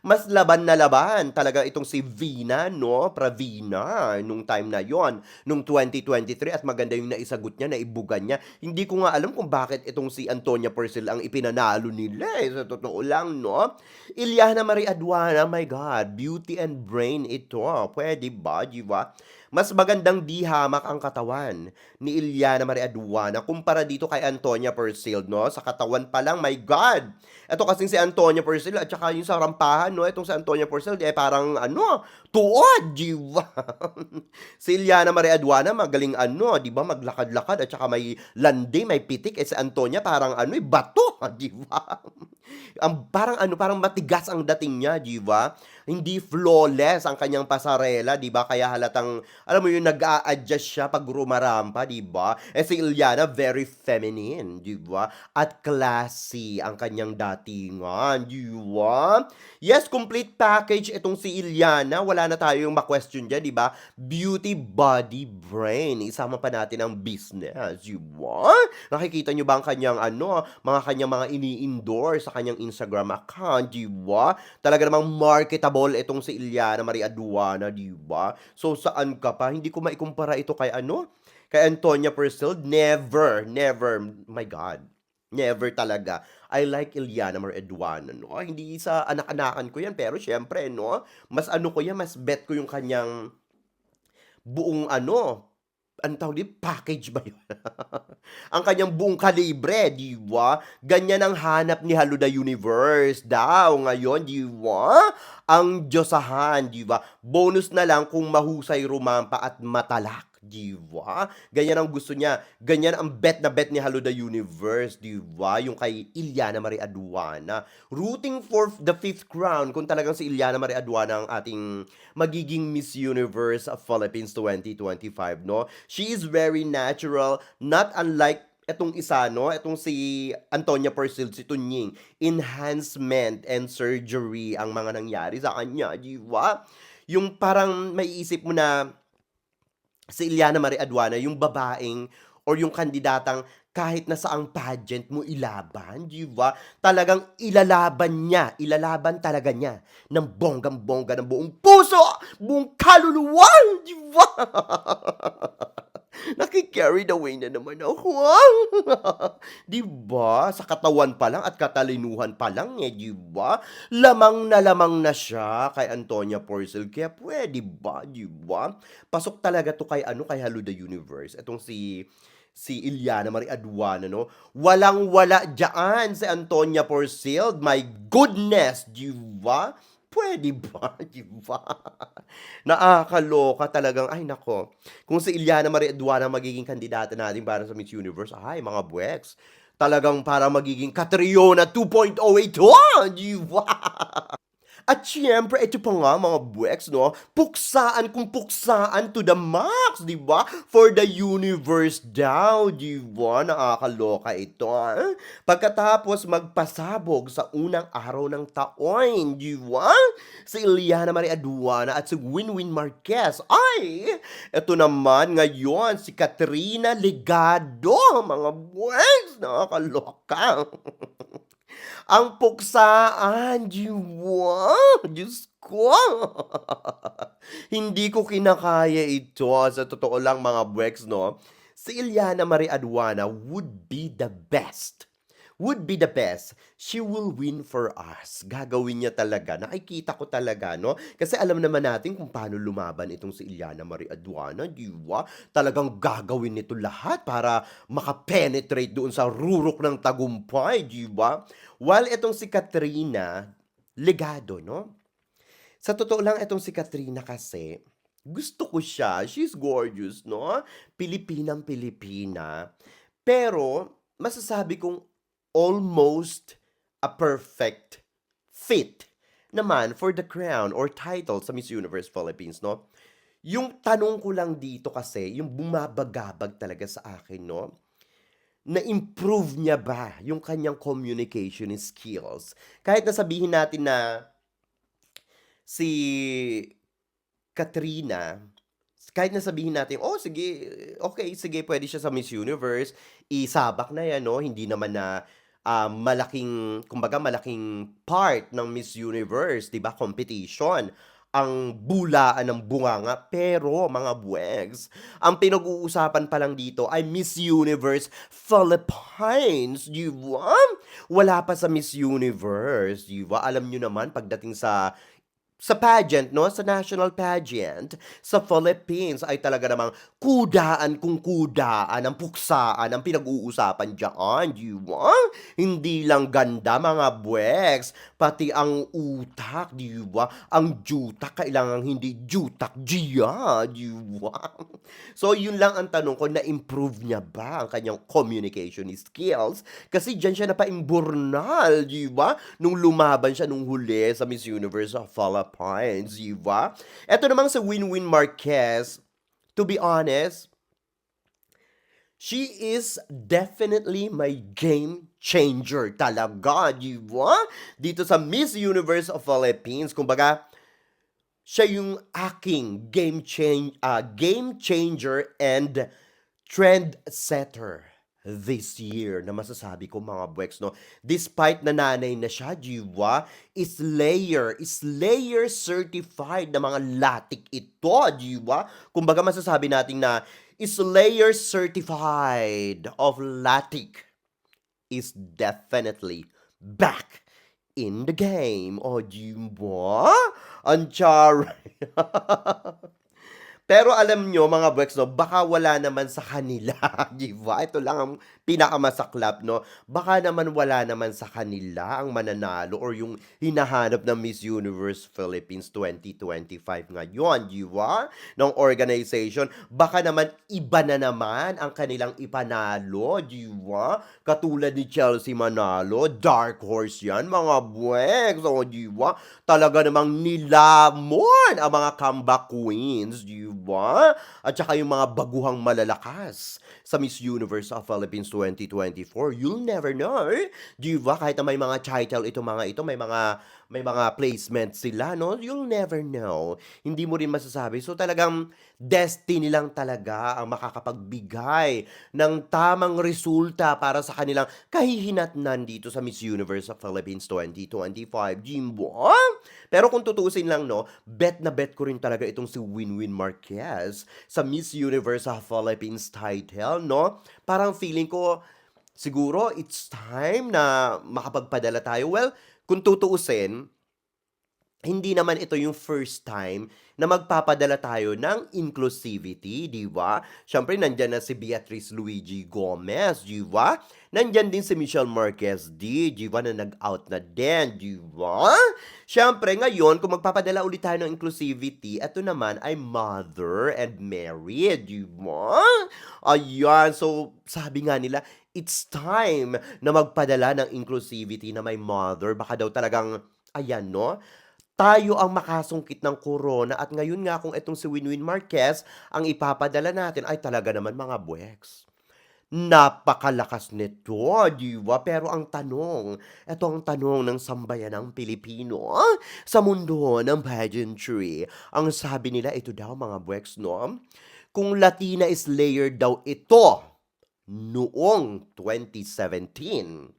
mas laban na laban talaga itong si Vina, no? Pravina, nung time na yon, nung 2023, at maganda yung naisagot niya, naibugan niya. Hindi ko nga alam kung bakit itong si Antonia Purcell ang ipinanalo nila, sa totoo lang, no? Iliana Marie Aduana, my God, beauty and brain ito. Pwede ba, di ba? Mas magandang di hamak ang katawan ni Iliana Marie Aduana kumpara dito kay Antonia Purcell, no? Sa katawan pa lang, my God! Ito kasing si Antonia Purcell at saka yung sa rampahan, no? Itong si Antonia Purcell, parang, tuod, di ba? Si Iliana Marie Aduana, magaling, di ba? Maglakad-lakad at saka may landi, may pitik. Si Antonia, parang, bato, di ba? Parang ano, parang matigas ang dating niya, 'di ba? Hindi flawless ang kanyang pasarela, 'di ba? Kaya halatang alam mo yun, nag-a-adjust siya 'pag rumarampa, 'di ba? Eh, si Iliana very feminine, 'di ba? At classy ang kanyang datingan, 'di ba? Yes, complete package itong si Iliana, wala na tayong ma-question diyan, 'di ba? Beauty, body, brain, isama pa natin ang business, 'di ba? Nakikita niyo ba ang kanyang ano, kanyang mga ini-endorse sa kanyang Instagram account, 'di ba? Talaga namang marketable itong si Iliana Marie Aduana, 'di ba? So, saan ka pa? Hindi ko maikumpara ito kay ano, kay Antonia Persil. Never, never. My God. Never talaga. I like Iliana Marie Aduana, no? Hindi sa anak-anakan ko yan, pero syempre, no? Mas ano ko yan, mas bet ko yung kanyang buong ano, anong tawag dito, package ba yun? Ang kanyang buong kalibre, di ba? Ganyan ang hanap ni Haluda Universe daw ngayon, di ba? Ang Diyosahan, di ba? Bonus na lang kung mahusay rumampa at matalak, di ba? Ganyan ang gusto niya. Ganyan ang bet na bet ni Haluda Universe, di ba? Yung kay Iliana Marie Aduana. Rooting for the fifth crown kung talagang si Iliana Marie Aduana ang ating magiging Miss Universe of Philippines 2025, no? She is very natural, not unlike etong isa, no? Etong si Antonia Persil, si Tunying. Enhancement and surgery ang mga nangyari sa kanya, di ba? Yung parang maiisip mo na si Iliana Marie Aduana, yung babaeng or yung kandidatang kahit na saang pageant mo ilaban, di ba? Talagang ilalaban talaga niya ng bonggang-bongga ng buong puso, buong kaluluwa, di ba? Naki-carried away na naman ako. 'Di ba? Sa katawan pa lang at katalinuhan pa lang eh, 'di ba? Lamang na siya kay Antonia Porcel. Kaya pwede ba, 'di ba? Pasok talaga 'to kay ano, kay Hello the Universe. Etong si Iliana Marie Aduana, no? Walang-wala diyaan si Antonia Porcel. My goodness, 'di ba? Puwede ba, 'di ba? Nakakaloka talagang ay nako, kung si Iliana Marie Aduana ang magiging kandidata natin para sa Miss Universe, ay mga buweks, talagang parang magiging Catriona 2.0 ito, 'di ba? At siyempre, ito pa nga mga buweks, no? Puksaan kung puksaan to the max, di ba? For the universe daw, di ba? Nakakaloka ito, ah. Pagkatapos magpasabog sa unang araw ng taon, di ba? Si Iliana Marie Aduana at si Winwin Marquez. Ay! Ito naman ngayon, si Katrina Legado, mga buweks. Nakakaloka. Ang puksaan, Diyos ko. Hindi ko kinakaya ito, sa totoo lang mga Brex, no? Si Iliana Marie Aduana would be the best. Would be the best. She will win for us. Gagawin niya talaga. Nakikita ko talaga, no? Kasi alam naman natin kung paano lumaban itong si Iliana Marie Aduana, di ba? Talagang gagawin nito lahat para makapenetrate doon sa rurok ng tagumpay, di ba? While itong si Katrina, legado, no? Sa totoo lang, itong si Katrina kasi, gusto ko siya. She's gorgeous, no? Pilipinang-Pilipina. Pero, masasabi kong almost a perfect fit naman for the crown or title sa Miss Universe Philippines, no? Yung tanong ko lang dito kasi, yung bumabagabag talaga sa akin, no? Na-improve niya ba yung kanyang communication skills? Kahit na sabihin natin na si Katrina, kahit na sabihin natin, oh sige, okay, sige, pwede siya sa Miss Universe, isabak na yan, no? Hindi naman na malaking, kumbaga malaking part ng Miss Universe, di ba? Competition ang bulaan ng bunganga. Pero, mga buwegs, ang pinag-uusapan pa lang dito ay Miss Universe Philippines, di ba? Wala pa sa Miss Universe, di ba? Alam nyo naman, pagdating sa pageant, no? Sa national pageant sa Philippines ay talaga namang kudaan kung kudaan, ang puksaan, ang pinag-uusapan diyan, di ba? Hindi lang ganda, mga bweks, pati ang utak, di ba? Ang jutak, kailangan hindi jutak, jiya, di ba? So, yun lang ang tanong ko, na-improve niya ba ang kanyang communication skills? Kasi diyan siya napaimburnal, di ba? Nung lumaban siya nung huli sa Miss Universe of Philippines, di ba? Eto namang sa Winwin Marquez, to be honest, she is definitely my game changer talaga, di ba? Dito sa Miss Universe of Philippines, kumbaga, siya yung aking game changer and trend setter this year na masasabi ko, mga bweks, no? Despite na nanay na siya, jiwa, Slayer certified na mga latik ito, jiwa. Kumbaga masasabi natin na Slayer certified of latik is definitely back in the game. O, jiwa? Ang char. Pero alam nyo, mga Bwex, no, baka wala naman sa kanila, di ba? Ito lang ang pinakamasaklap, no? Baka naman wala naman sa kanila ang mananalo or yung hinahanap ng Miss Universe Philippines 2025 ngayon, di ba? Ng organization. Baka naman iba na naman ang kanilang ipanalo, di ba? Katulad ni Chelsea Manalo, dark horse yan, mga Bwex, o di ba? Talaga namang nilamon ang mga comeback queens, di ba? At saka yung mga baguhang malalakas sa Miss Universe of Philippines 2024. You'll never know. Di ba? Kahit na may mga title ito, mga ito, may mga placement sila, no? You'll never know. Hindi mo rin masasabi. So talagang destiny lang talaga ang makakapagbigay ng tamang resulta para sa kanilang kahihinatnan dito sa Miss Universe of Philippines 2025. Jimbo? Pero kung tutuusin lang, no, bet na bet ko rin talaga itong si Winwin Marquez sa Miss Universe of Philippines title, no? Parang feeling ko, siguro it's time na makapagpadala tayo. Well, kung tutuusin, hindi naman ito yung first time na magpapadala tayo ng inclusivity, di ba? Siyempre, nandyan na si Beatrice Luigi Gomez, di ba? Nandyan din si Michelle Marquez di ba, na nag-out na din, di ba? Siyempre, ngayon, kung magpapadala ulit tayo ng inclusivity, ito naman ay Mother and Mary, di ba? Ayan, so sabi nga nila, it's time na magpadala ng inclusivity na may mother. Baka daw talagang, ayan, no? Tayo ang makasungkit ng corona at ngayon nga kung itong si Winwin Marquez ang ipapadala natin ay talaga naman, mga bweks. Napakalakas nito, di ba? Pero ang tanong, ito ang tanong ng sambayanang Pilipino sa mundo ng pageantry. Ang sabi nila, ito daw, mga bweks, no? Kung Latina Slayer daw ito noong 2017,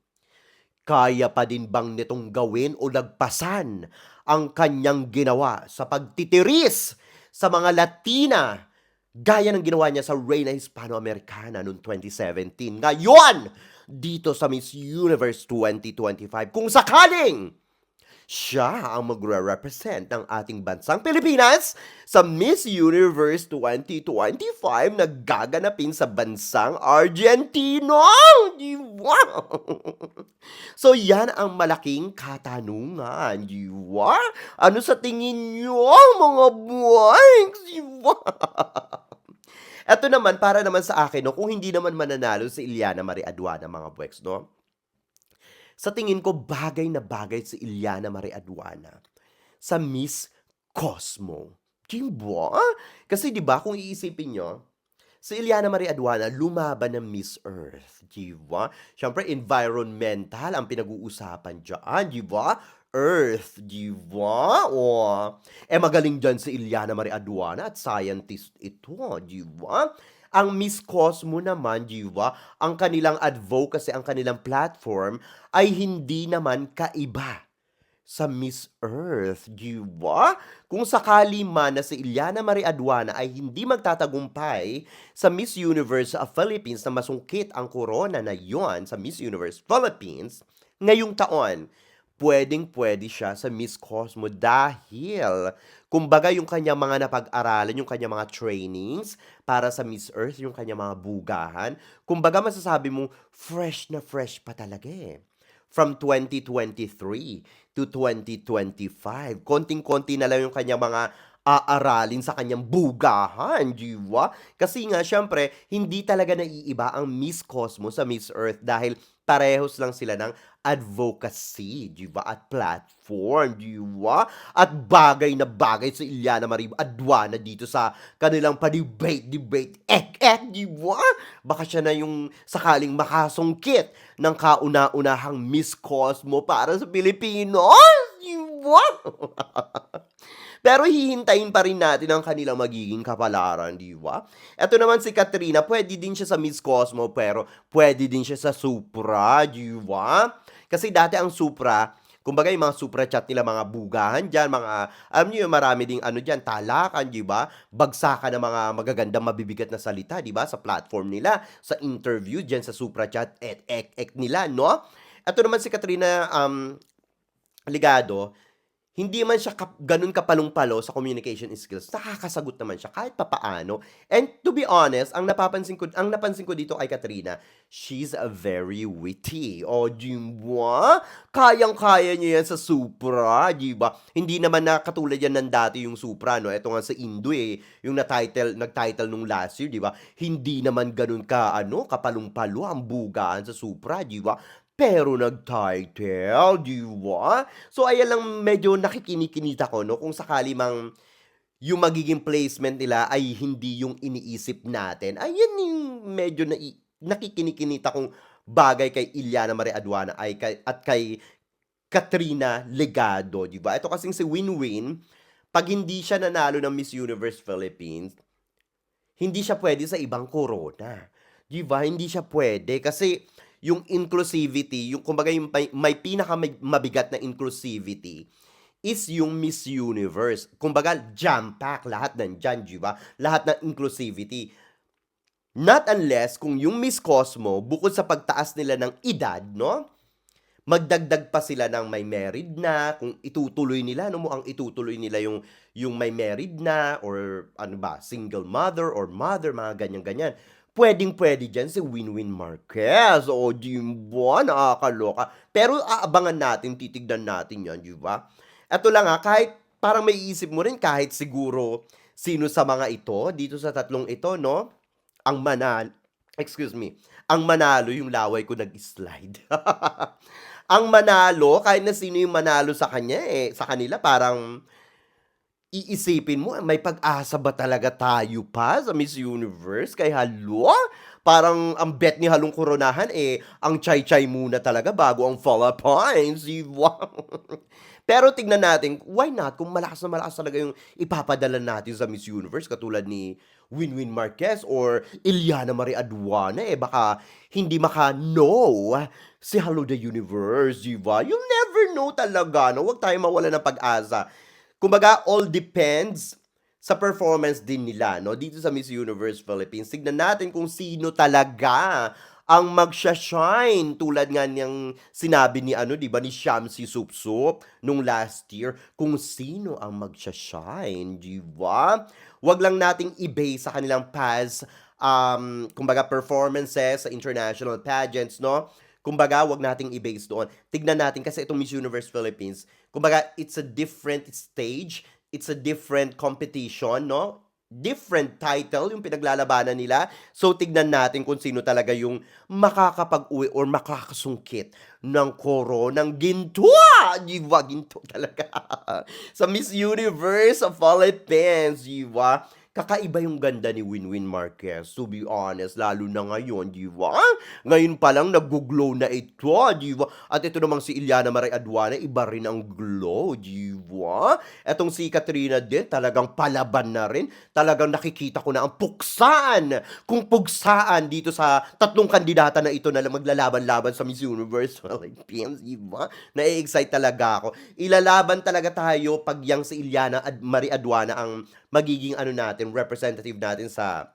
kaya pa din bang nitong gawin o lagpasan ang kanyang ginawa sa pagtitiris sa mga Latina gaya ng ginawa niya sa Reina Hispano-Americana noong 2017? Ngayon, dito sa Miss Universe 2025, kung sakaling siya ang magre-represent ng ating bansang Pilipinas sa Miss Universe 2025 na gaganapin sa bansang Argentina. Di ba? So yan ang malaking katanungan, di ba? Ano sa tingin nyo, mga boys? Di ba? Ito naman, para naman sa akin, no, kung hindi naman mananalo si Iliana Marie Aduana, mga boys, no? Sa tingin ko, bagay na bagay si Iliana Marie Aduana sa Miss Cosmo. Diba? Kasi diba, kung iisipin nyo, si Iliana Marie Aduana lumaban ng Miss Earth. Diba? Siyempre, environmental ang pinag-uusapan dyan. Diba? Earth, diba? O, magaling dyan si Iliana Marie Aduana at scientist ito, diba? Ang Miss Cosmo naman, di ba, ang kanilang advocacy, ang kanilang platform ay hindi naman kaiba sa Miss Earth, di ba? Kung sakali man na si Iliana Marie Aduana ay hindi magtatagumpay sa Miss Universe of Philippines na masungkit ang corona na yon sa Miss Universe Philippines ngayong taon, puwedeng-puwede siya sa Miss Cosmo dahil kumbaga yung kanyang mga napag-aralan, yung kanyang mga trainings para sa Miss Earth, yung kanyang mga bugahan, kumbaga masasabi mong fresh na fresh pa talaga, eh. From 2023 to 2025, konting-konti na lang yung kanyang mga aaralin sa kanyang bugahan, 'di ba? Kasi nga siyempre hindi talaga naiiba ang Miss Cosmo sa Miss Earth dahil parehos lang sila ng advocacy, 'di ba, at platform, 'di ba? At bagay na bagay si Iliana Marie Aduana dito sa kanilang pa-debate, ek, 'di ba? Baka siya na yung sakaling makasungkit ng kauna-unahang Miss Cosmo para sa Pilipinos, 'di ba? Pero hihintayin pa rin natin ang kanilang magiging kapalaran, 'di ba? Eto naman si Katrina, puwede din siya sa Miss Cosmo, pero puwede din siya sa Supra, 'di ba? Kasi dati ang Supra, kumbaga yung mga Supra chat nila, mga bugahan diyan, mga alam niyo yung marami ding ano diyan, talakan, 'di ba? Bagsakan ng mga magagandang mabibigat na salita, 'di ba, sa platform nila, sa interview diyan sa Supra chat, ek nila, 'no? Eto naman si Katrina, Ligado, hindi man siya gano'n kapalong-palo sa communication skills, nakakasagot naman siya kahit papaano. And to be honest, ang napansin ko dito kay Katrina, she's a very witty. O, 'di ba? Kayang-kaya niya 'yan sa Supra, 'di ba? Hindi naman na katulad 'yan ng dati yung Supra 'no, eto nga sa Indo, yung nag-title nung last year, 'di ba? Hindi naman gano'n ka-ano, kapalong-palo ang bugaan sa Supra, 'di ba? Pero nag-title, 'di ba? So ayan lang medyo nakikini-kinita ko 'no, kung sakali mang yung magiging placement nila ay hindi yung iniisip natin, ayan yung medyo nakikini-kinita kong bagay kay Iliana Marie Aduana ay kay Katrina Legado, 'di ba? Ito kasing si Winwin, 'pag hindi siya nanalo ng Miss Universe Philippines, hindi siya puwede sa ibang corona, 'di ba? Hindi siya puwede kasi yung inclusivity, yung kumbaga yung may mabigat na inclusivity is yung Miss Universe. Kumbaga jam-pack lahat nandiyan, 'di ba? Lahat ng inclusivity. Not unless kung yung Miss Cosmo bukod sa pagtaas nila ng edad 'no, magdagdag pa sila ng may married na, kung itutuloy nila 'no, mukhang itutuloy nila yung may married na or ano ba, single mother or mother, mga ganyan-ganyan. Puwedeng-puwede diyan si Winwin Marquez, o 'di ba, nakakaloka. Pero aabangan natin, titignan natin 'yan, 'di ba? Eto lang, kahit parang maiisip mo rin kahit siguro sino sa mga ito, dito sa tatlong ito 'no, ang excuse me, ang manalo yung laway ko nag-slide. Ang manalo, kahit na sino yung manalo sa kanya, sa kanila parang iisipin mo, may pag-asa ba talaga tayo pa sa Miss Universe kay Halo? Parang ang bet ni Halong Koronahan, ang chay-chay muna talaga bago ang Philippines, 'di ba? Pero tignan natin, why not kung malakas na malakas talaga yung ipapadala natin sa Miss Universe katulad ni Winwin Marquez or Iliana Marie Aduana, baka hindi maka-no si Hello the Universe, 'di ba? You'll never know talaga, no? Huwag tayong mawalan ng pag-asa. Kumbaga, all depends sa performance din nila, no? Dito sa Miss Universe Philippines. Tignan natin kung sino talaga ang magsha-shine tulad nga niyang sinabi ni ano, 'di ba, ni Shamsi Supsup nung last year, kung sino ang magsha-shine, 'di ba? 'Wag lang nating i-base sa kanilang past kumbaga performances sa international pageants, no? Kumbaga, 'wag nating i-base doon. Tignan natin kasi itong Miss Universe Philippines, kumbaga it's a different stage, it's a different competition, no? Different title yung pinaglalabanan nila. So tignan natin kung sino talaga yung makakapag-uwi or makakasungkit ng koronang ginto. 'Di ba? Ginto talaga. Sa Miss Universe of Philippines, 'di ba? Kakaiba yung ganda ni Winwin Marquez, to be honest, lalo na ngayon, 'di ba? Ngayon pa lang naggo-glow na ito, 'di ba? At ito namang si Iliana Marie Aduana, iba rin ang glow, 'di ba? Etong si Katrina din, talagang palaban na rin. Talagang nakikita ko na ang puksaan, kung pugsaan dito sa tatlong kandidata na ito na maglalaban-laban sa Miss Universe Philippines, 'di ba? Na-excite talaga ako. Ilalaban talaga tayo pag yang si Iliana Marie Aduana ang magiging ano natin, representative natin sa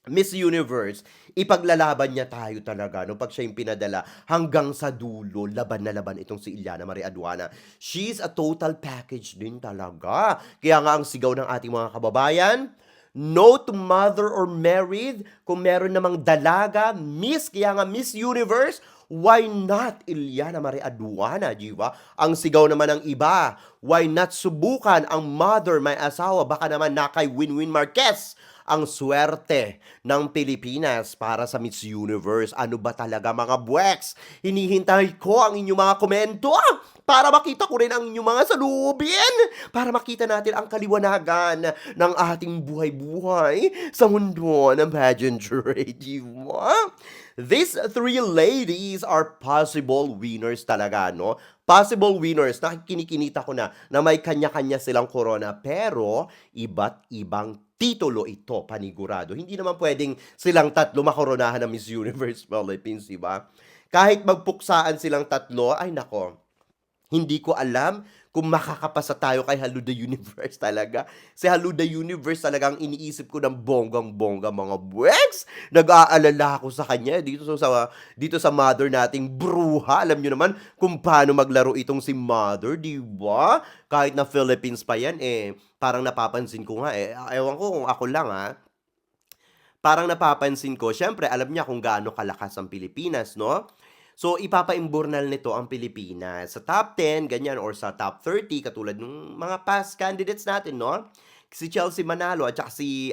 Miss Universe, ipaglalaban niya tayo talaga no pag siya yung pinadala hanggang sa dulo, laban na laban itong si Iliana Marie Aduana. She's a total package din talaga. Kaya nga ang sigaw ng ating mga kababayan, no to mother or married, kung meron namang dalaga, Miss, kaya nga Miss Universe, why not Iliana Marie Aduana, di ba? Ang sigaw naman ng iba, why not subukan ang mother, may asawa, baka naman na kay Winwin Marquez ang swerte ng Pilipinas para sa Miss Universe. Ano ba talaga mga buweks? Hinihintay ko ang inyong mga komento para makita ko rin ang inyong mga salubin, para makita natin ang kaliwanagan ng ating buhay-buhay sa mundo ng pageantry, di ba? These three ladies are possible winners talaga, no? Possible winners, nakikinikinita ko na may kanya-kanya silang corona, pero iba't ibang titulo ito, panigurado. Hindi naman pwedeng silang tatlo makoronahan ng Miss Universe Philippines, di ba? Kahit magpuksaan silang tatlo, ay nako, hindi ko alam kung makakapasa tayo kay Haluda Universe talaga. Si Haluda Universe talagang iniisip ko ng bonggang-bongga mga buweks. Nag-aalala ako sa kanya dito sa mother nating bruha. Alam nyo naman kung paano maglaro itong si mother, di ba? Kahit na Philippines pa yan, parang napapansin ko nga ewan ko kung ako lang parang napapansin ko, syempre alam niya kung gaano kalakas ang Pilipinas, no? So, ipapaimburnal nito ang Pilipinas sa top 10, ganyan, or sa top 30, katulad ng mga past candidates natin, no? Si Chelsea Manalo at saka si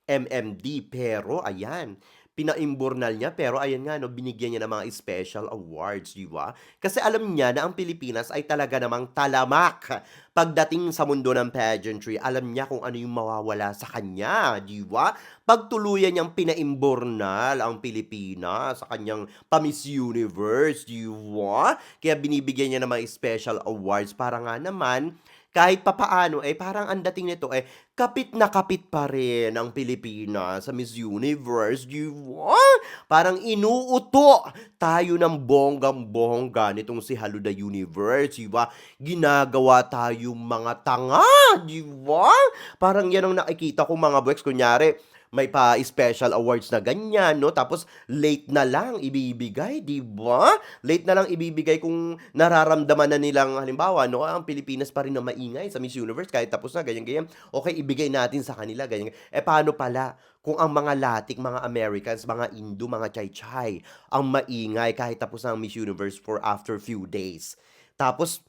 MMD. Pero, ayan, pinaimburnal niya. Pero, ayan nga, no, binigyan niya ng mga special awards, di ba? Kasi alam niya na ang Pilipinas ay talaga namang talamak pagdating sa mundo ng pageantry. Alam niya kung ano yung mawawala sa kanya, di ba? Pagtuluyan niyang pinaimburnal ang Pilipinas sa kanyang pa-Miss Universe, di ba? Kaya binibigyan niya ng mga special awards para nga naman kahit papaano parang ang dating nito kapit na kapit pa rin ang Pilipinas sa Miss Universe, di ba? Parang inuuto tayo ng bonggang-bongga nitong si Haluda Universe, di ba? Ginagawa tayong mga tanga, di ba? Parang yan ang nakikita ko mga buweks, kunyari, may pa-special awards na ganyan, no? Tapos, late na lang ibibigay, di ba? Late na lang ibibigay kung nararamdaman na nilang, halimbawa, no? Ang Pilipinas pa rin na maingay sa Miss Universe, kahit tapos na, ganyan-ganyan. Okay, ibigay natin sa kanila, ganyan. Paano pala kung ang mga Latik, mga Americans, mga Indo, mga Chai-Chai, ang maingay kahit tapos na ang Miss Universe for after few days. Tapos,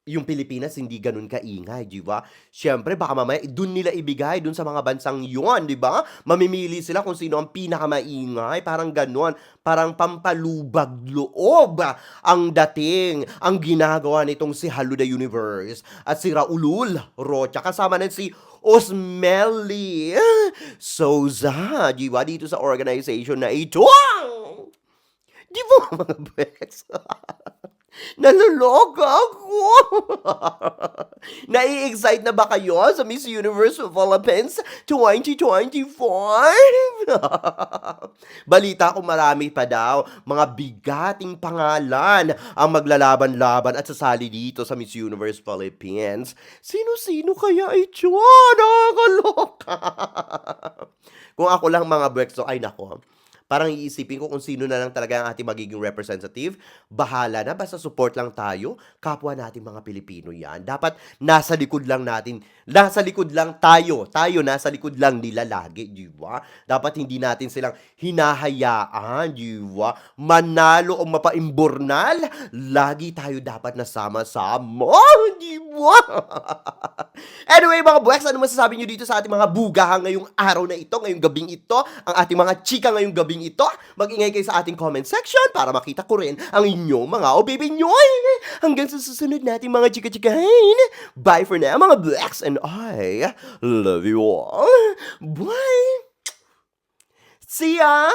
yung Pilipinas hindi ganun kaingay, di ba? Siyempre, baka mamaya dun nila ibigay dun sa mga bansang yun, di ba? Mamimili sila kung sino ang pinakamaingay, parang ganun. Parang pampalubag loob ang dating, ang ginagawa nitong si Haluda Universe at si Raulul Rocha, kasama na si Osmelly Souza, di ba? Dito sa organization na ito. Di ba mga beks? Naluloka ako. Nai-excite na ba kayo sa Miss Universe Philippines 2025? Balita ko marami pa daw, mga bigating pangalan ang maglalaban-laban at sasali dito sa Miss Universe Philippines. Sino-sino kaya ito? Nakakaloka. Kung ako lang mga Brexo, ay nako. Parang iisipin ko kung sino na lang talaga ang ating magiging representative. Bahala na, basta support lang tayo. Kapwa natin mga Pilipino yan. Dapat nasa likod lang natin. Nasa likod lang tayo. Tayo nasa likod lang nila lagi, di ba? Dapat hindi natin silang hinahayaan, di ba? Manalo o mapaimburnal, lagi tayo dapat nasama-sama, di ba? Anyway, mga buweks, ano masasabi nyo dito sa ating mga bugahan ngayong araw na ito, ngayong gabing ito, ang ating mga chika ngayong gabing ito? Mag-ingay kayo sa ating comment section para makita ko rin ang inyong mga obibenyoy. Hanggang sa susunod natin mga chika-chikahin. Bye for now, mga buweks, and I love you all. Bye! See ya!